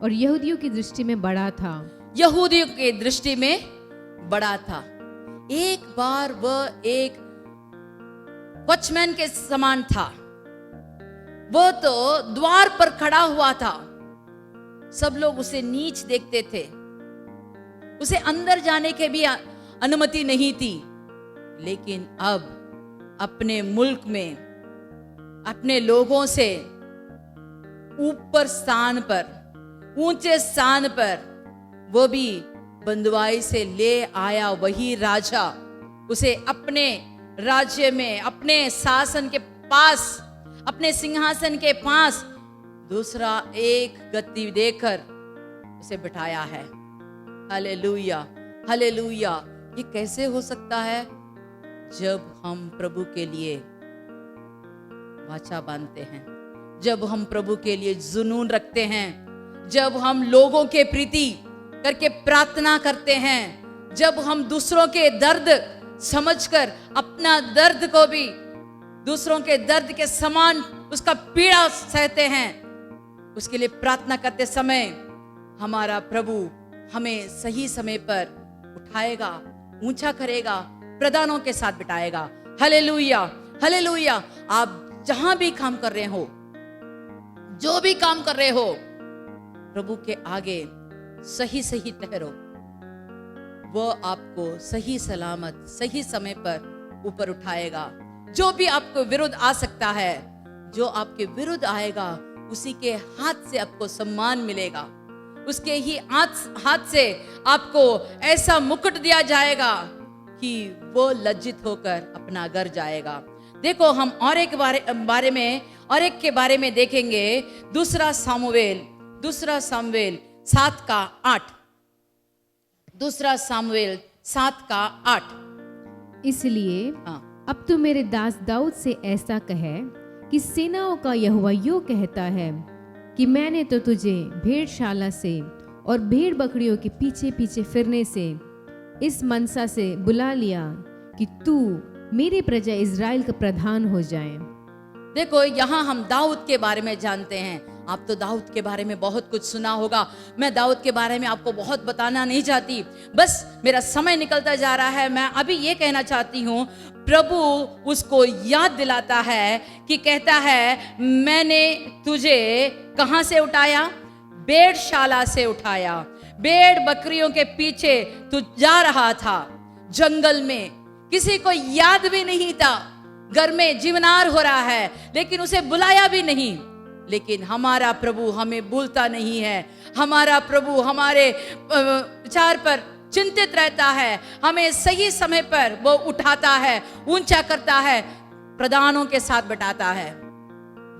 और यहूदियों की दृष्टि में बड़ा था। यहूदियों की दृष्टि में बड़ा था। एक बार वह एक वॉचमैन के समान था। वह तो द्वार पर खड़ा हुआ था। सब लोग उसे नीच देखते थे, उसे अंदर जाने के भी अनुमति नहीं थी। लेकिन अब अपने मुल्क में अपने लोगों से ऊपर स्थान पर, ऊंचे स्थान पर वो भी बंदवाई से ले आया वही राजा उसे अपने राज्य में, अपने शासन के पास, अपने सिंहासन के पास दूसरा एक गद्दी देकर उसे बिठाया है। Hallelujah, hallelujah. ये कैसे हो सकता है? जब हम प्रभु के लिए वाचा बांधते हैं, जब हम प्रभु के लिए जुनून रखते हैं, जब हम लोगों के प्रीति करके प्रार्थना करते हैं, जब हम दूसरों के दर्द समझकर अपना दर्द को भी दूसरों के दर्द के समान उसका पीड़ा सहते हैं, उसके लिए प्रार्थना करते समय हमारा प्रभु हमें सही समय पर उठाएगा, ऊंचा करेगा, प्रदानों के साथ बिठाएगा। Hallelujah, hallelujah. आप जहां भी काम कर रहे हो, जो भी काम कर रहे हो, प्रभु के आगे सही सही ठहरो। वो आपको सही सलामत सही समय पर ऊपर उठाएगा। जो भी आपको विरुद्ध आ सकता है, जो आपके विरुद्ध आएगा, उसी के हाथ से आपको सम्मान मिलेगा, उसके ही हाथ से आपको ऐसा मुकुट दिया जाएगा कि वो लज्जित होकर अपना घर जाएगा। देखो, हम और एक के बारे में देखेंगे। दूसरा सामुएल 7 का 8। दूसरा सामुएल 7 का 8। इसलिए हाँ, अब तू मेरे दास दाऊद से ऐसा कहे कि सेनाओं का यहोवा यूं कहता है कि मैंने तो तुझे भेड़शाला से और भेड़ बकरियों के पीछे पीछे फिरने से इस मनसा से बुला लिया कि तू मेरी प्रजा इज़राइल का प्रधान हो जाए। देखो, यहाँ हम दाऊद के बारे में जानते हैं। आप तो दाऊद के बारे में बहुत कुछ सुना होगा। मैं दाऊद के बारे में आपको बहुत बताना नहीं चाहती, बस मेरा समय निकलता जा रहा है। मैं अभी ये कहना चाहती हूँ, प्रभु उसको याद दिलाता है कि कहता है, मैंने तुझे कहाँ से उठाया? भेड़शाला से उठाया। भेड़ बकरियों के पीछे तू जा रहा था, जंगल में, किसी को याद भी नहीं था, घर में जीवनार हो रहा है, लेकिन उसे बुलाया भी नहीं। लेकिन हमारा प्रभु हमें भूलता नहीं है। हमारा प्रभु हमारे विचार पर चिंतित रहता है। हमें सही समय पर वो उठाता है, ऊंचा करता है, प्रधानों के साथ बैठाता है।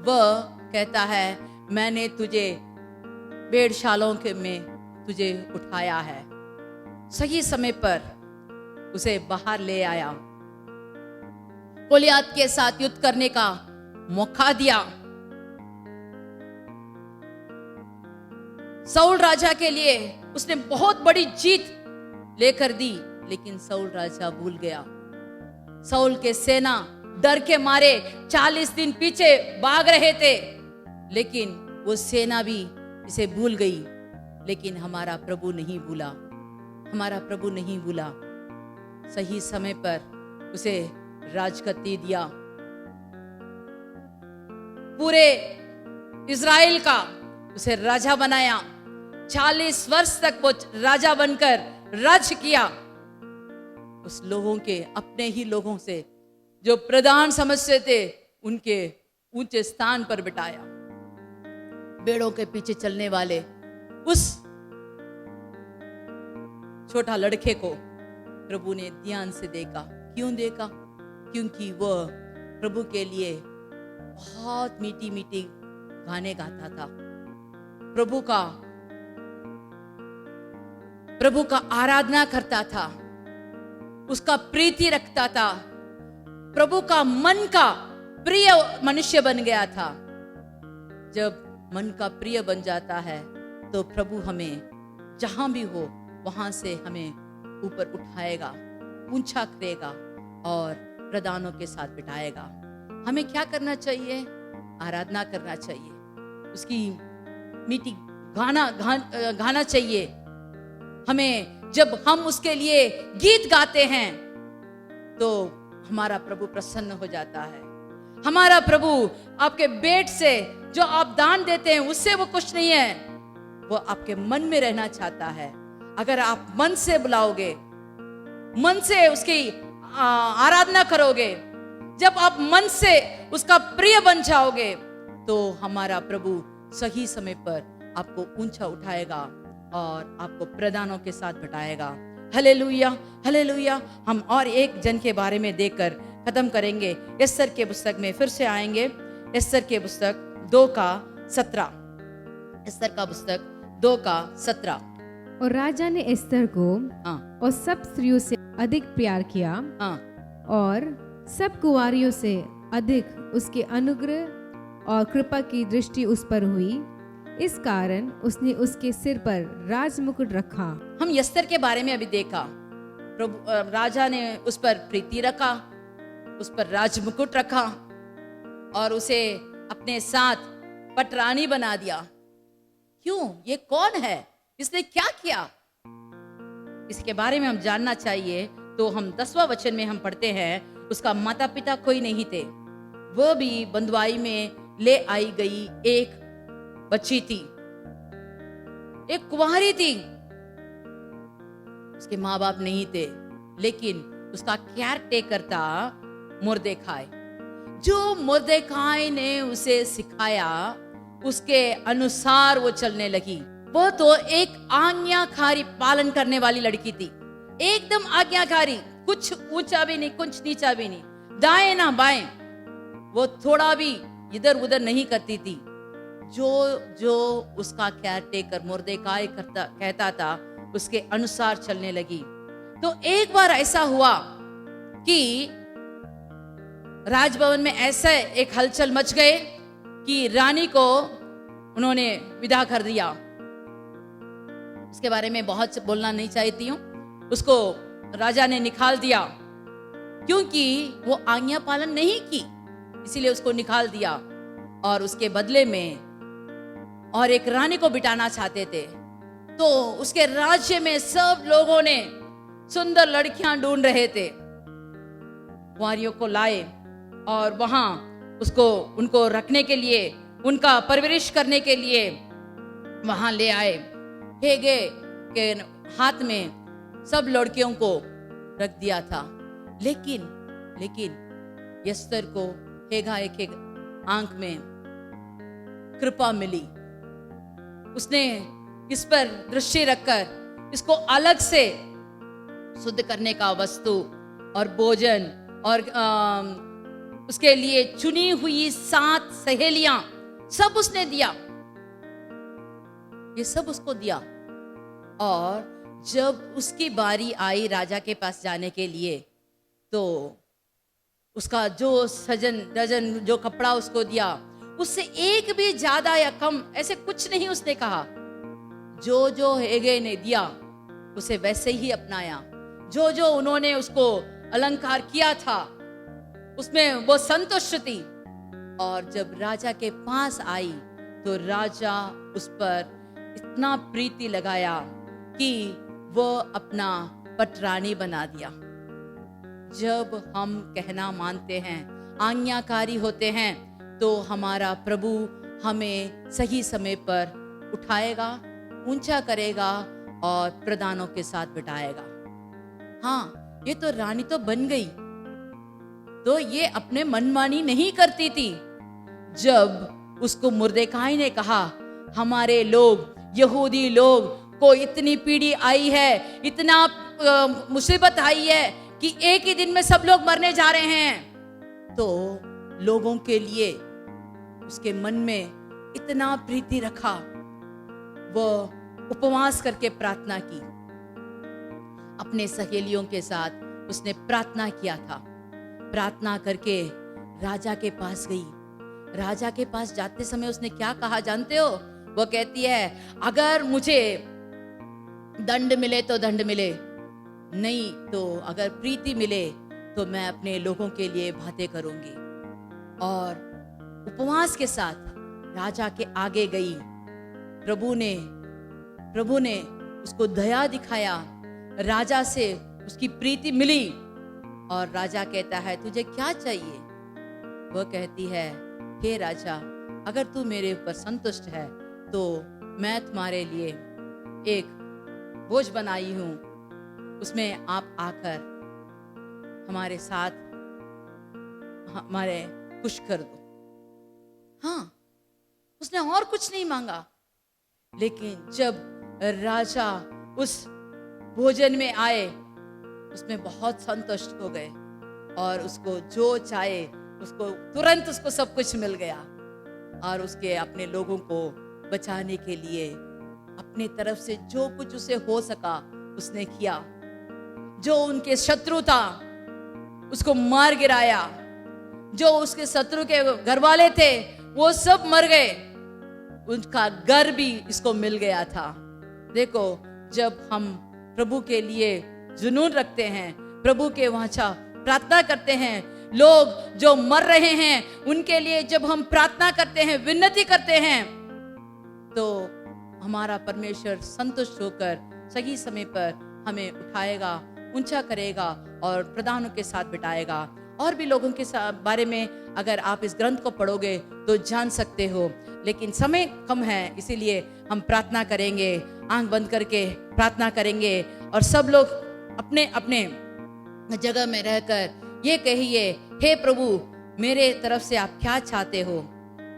वह कहता है, मैंने तुझे भेड़शालाओं के में तुझे उठाया है। सही समय पर उसे बाहर ले आया, गोलियत के साथ युद्ध करने का मौका दिया। साउल राजा के लिए उसने बहुत बड़ी जीत लेकर दी, लेकिन साउल राजा भूल गया। साउल के सेना डर के मारे 40 दिन पीछे भाग रहे थे, लेकिन वो सेना भी इसे भूल गई। लेकिन हमारा प्रभु नहीं भूला, हमारा प्रभु नहीं भूला। सही समय पर उसे राजगद्दी दिया। पूरे इज़राइल का उसे राजा बनाया। 40 वर्ष तक वो राजा बनकर राज्य किया। उस लोगों के, अपने ही लोगों से जो प्रधान समझते थे, उनके ऊंचे स्थान पर बिठाया। भेड़ों के पीछे चलने वाले उस छोटा लड़के को प्रभु ने ध्यान से देखा। क्यों देखा? क्योंकि वह प्रभु के लिए बहुत मीठी मीठी गाने गाता था, प्रभु का आराधना करता था, उसका प्रीति रखता था, प्रभु का मन का प्रिय मनुष्य बन गया था। जब मन का प्रिय बन जाता है तो प्रभु हमें जहां भी हो वहां से हमें ऊपर उठाएगा, ऊंचा करेगा और प्रदानों के साथ बिठाएगा। हमें क्या करना चाहिए? आराधना करना चाहिए, उसकी मीठी गाना चाहिए। हमें जब हम उसके लिए गीत गाते हैं तो हमारा प्रभु प्रसन्न हो जाता है। हमारा प्रभु आपके पेट से जो आप दान देते हैं उससे वो खुश नहीं है, वो आपके मन में रहना चाहता है। अगर आप मन से बुलाओगे, मन से उसकी आराधना करोगे, जब आप मन से उसका प्रिय बन जाओगे तो हमारा प्रभु सही समय पर आपको ऊंचा उठाएगा और आपको प्रदानों के साथ बिठाएगा। Hallelujah, hallelujah. हम और एक जन के बारे में देखकर खत्म करेंगे। एस्तर के पुस्तक में फिर से आएंगे। एस्तर के पुस्तक 2:17। एस्तर का पुस्तक 2:17। और राजा ने एस्तर को और सब स्त्रियों से अधिक प्यार किया और सब कुंवारियों से अधिक उसके अनुग्रह और कृपा की दृष्टि उस पर हुई। इस कारण उसने उसके सिर पर राज मुकुट रखा। हम एस्तर के बारे में अभी देखा। प्रभु राजा ने उस पर प्रीति रखा, उस पर राज मुकुट रखा और उसे अपने साथ पटरानी बना दिया। क्यों? ये कौन है? इसने क्या किया? इसके बारे में हम जानना चाहिए। तो हम 10वां वचन में हम पढ़ते हैं, उसका माता पिता कोई नहीं थे, वह भी बंधुआई में ले आई गई एक बच्ची थी, एक कुंवारी थी। उसके माँ बाप नहीं थे, लेकिन उसका केयर टेकर था मुर्देखाई। जो मुर्देखाई ने उसे सिखाया उसके अनुसार वो चलने लगी। वो तो एक आज्ञाकारी पालन करने वाली लड़की थी, एकदम आज्ञाकारी, कुछ ऊंचा भी नहीं, कुछ नीचा भी नहीं, दाएं ना बाएं। वो थोड़ा भी इधर उधर नहीं करती थी। जो उसका केयर टेकर मुर्देखाई कहता था उसके अनुसार चलने लगी। तो एक बार ऐसा हुआ कि राजभवन में ऐसे एक हलचल मच गए कि रानी को उन्होंने विदा कर दिया। उसके बारे में बहुत बोलना नहीं चाहती हूँ। उसको राजा ने निकाल दिया क्योंकि वो आज्ञा पालन नहीं की, इसीलिए उसको निकाल दिया और उसके बदले में और एक रानी को बिठाना चाहते थे। तो उसके राज्य में सब लोगों ने सुंदर लड़कियां ढूंढ रहे थे, कुंवारियों को लाए और वहां उनको रखने के लिए, उनका परवरिश करने के लिए वहां ले आए। हेगे के हाथ में सब लड़कियों को रख दिया था, लेकिन एस्तर को हेगा एक आंख में कृपा मिली। उसने इस पर दृष्टि रखकर इसको अलग से शुद्ध करने का वस्तु और भोजन और उसके लिए चुनी हुई 7 सहेलियां सब उसने दिया। ये सब उसको दिया। और जब उसकी बारी आई राजा के पास जाने के लिए, तो उसका जो डजन जो कपड़ा उसको दिया, उससे एक भी ज्यादा या कम ऐसे कुछ नहीं उसने कहा। जो हेगे ने दिया उसे वैसे ही अपनाया। जो उन्होंने उसको अलंकार किया था उसमें वो संतुष्ट थी। और जब राजा के पास आई तो राजा उस पर इतना प्रीति लगाया कि वो अपना पटरानी बना दिया। जब हम कहना मानते हैं, आज्ञाकारी होते हैं, तो हमारा प्रभु हमें सही समय पर उठाएगा, ऊंचा करेगा और प्रदानों के साथ बिठाएगा। हाँ, ये तो रानी तो बन गई, तो ये अपने मनमानी नहीं करती थी। जब उसको मुर्देखाई ने कहा, हमारे लोग, यहूदी लोग को इतनी पीड़ी आई है, इतना मुसीबत आई है कि एक ही दिन में सब लोग मरने जा रहे हैं, तो लोगों के लिए उसके मन में इतना प्रीति रखा, वो उपवास करके प्रार्थना की। अपने सहेलियों के साथ उसने प्रार्थना किया था। प्रार्थना करके राजा के पास गई। राजा के पास जाते समय उसने क्या कहा जानते हो? वो कहती है, अगर मुझे दंड मिले तो दंड मिले, नहीं तो अगर प्रीति मिले तो मैं अपने लोगों के लिए बातें करूंगी। और उपवास के साथ राजा के आगे गई। प्रभु ने उसको दया दिखाया, राजा से उसकी प्रीति मिली। और राजा कहता है, तुझे क्या चाहिए? वह कहती है, हे राजा, अगर तू मेरे ऊपर संतुष्ट है तो मैं तुम्हारे लिए एक भोज बनाई हूं, उसमें आप आकर हमारे साथ हमारे खुश कर दो। हाँ, उसने और कुछ नहीं मांगा। लेकिन जब राजा उस भोजन में आए, उसमें बहुत संतुष्ट हो गए और उसको जो चाहे उसको तुरंत उसको सब कुछ मिल गया। और उसके अपने लोगों को बचाने के लिए अपने तरफ से जो कुछ उसे हो सका उसने किया। जो उनके शत्रु था उसको मार गिराया। जो उसके शत्रु के घर वाले थे वो सब मर गए। उनका घर भी इसको मिल गया था। देखो, जब हम प्रभु के लिए जुनून रखते हैं, प्रभु के वाचा प्रार्थना करते हैं, लोग जो मर रहे हैं उनके लिए जब हम प्रार्थना करते हैं, विनती करते हैं, तो हमारा परमेश्वर संतुष्ट होकर सही समय पर हमें उठाएगा, ऊंचा करेगा और प्रधानों के साथ बिठाएगा। और भी लोगों के बारे में अगर आप इस ग्रंथ को पढ़ोगे तो जान सकते हो, लेकिन समय कम है, इसीलिए हम प्रार्थना करेंगे, आंख बंद करके प्रार्थना करेंगे और सब लोग अपने अपने जगह में रहकर ये कहिए, हे प्रभु, मेरे तरफ से आप क्या चाहते हो?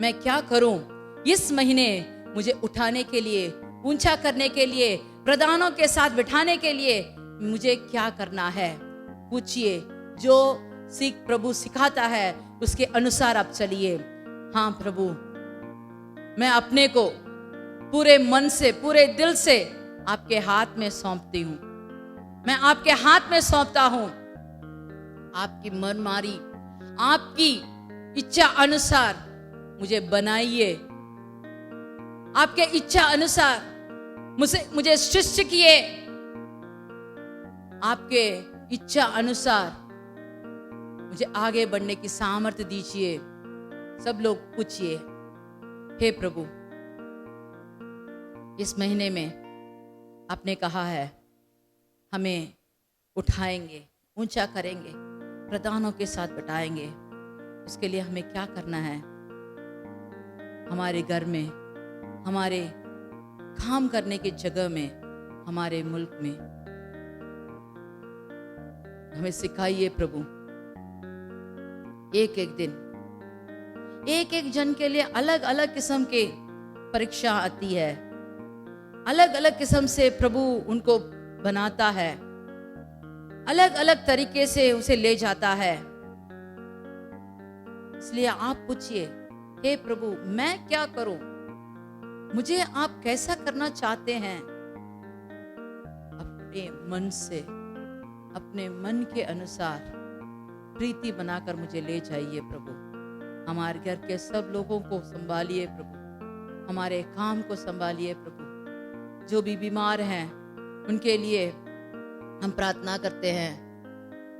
मैं क्या करूं? इस महीने मुझे उठाने के लिए, ऊंचा करने के लिए, प्रधानों के साथ बिठाने के लिए मुझे क्या करना है? पूछिए। जो सीख प्रभु सिखाता है उसके अनुसार आप चलिए। हाँ प्रभु, मैं अपने को पूरे मन से, पूरे दिल से आपके हाथ में सौंपती हूँ। मैं आपके हाथ में सौंपता हूँ। आपकी मनमारी, आपकी इच्छा अनुसार मुझे बनाइए। आपके इच्छा अनुसार मुझे सृष्टि किए। आपके इच्छा अनुसार मुझे आगे बढ़ने की सामर्थ्य दीजिए। सब लोग पूछिए, हे प्रभु, इस महीने में आपने कहा है हमें उठाएंगे, ऊंचा करेंगे, प्रधानों के साथ बिठाएंगे। उसके लिए हमें क्या करना है? हमारे घर में, हमारे काम करने की जगह में, हमारे मुल्क में हमें सिखाइए प्रभु। एक एक दिन, एक एक जन के लिए अलग अलग किस्म के परीक्षा आती है, अलग अलग किस्म से प्रभु उनको बनाता है, अलग अलग तरीके से उसे ले जाता है। इसलिए आप पूछिए, हे प्रभु, मैं क्या करूं? मुझे आप कैसा करना चाहते हैं? अपने मन से, अपने मन के अनुसार प्रीति बनाकर मुझे ले जाइए प्रभु। हमारे घर के सब लोगों को संभालिए प्रभु, हमारे काम को संभालिए प्रभु। जो भी बीमार हैं उनके लिए हम प्रार्थना करते हैं,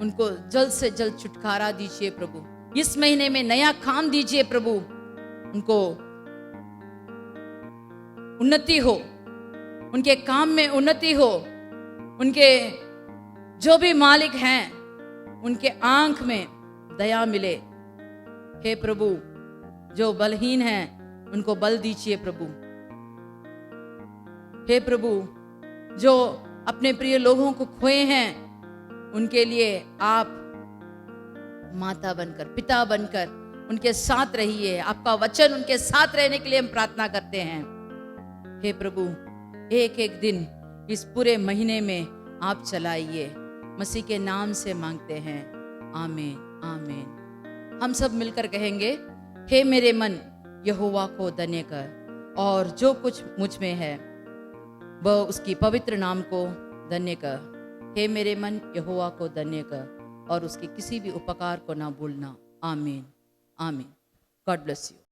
उनको जल्द से जल्द छुटकारा दीजिए प्रभु। इस महीने में नया काम दीजिए प्रभु, उनको उन्नति हो, उनके काम में उन्नति हो, उनके जो भी मालिक हैं उनके आंख में दया मिले। हे प्रभु, जो बलहीन हैं उनको बल दीजिए प्रभु। हे प्रभु, जो अपने प्रिय लोगों को खोए हैं उनके लिए आप माता बनकर, पिता बनकर उनके साथ रहिए। आपका वचन उनके साथ रहने के लिए हम प्रार्थना करते हैं। हे प्रभु, एक एक दिन इस पूरे महीने में आप चलाइए। मसीह के नाम से मांगते हैं, आमीन आमीन। हम सब मिलकर कहेंगे, हे मेरे मन यहोवा को धन्य कर, और जो कुछ मुझ में है वह उसकी पवित्र नाम को धन्य कर। हे मेरे मन यहोवा को धन्य कर, और उसके किसी भी उपकार को ना भूलना। आमीन आमीन। God bless you.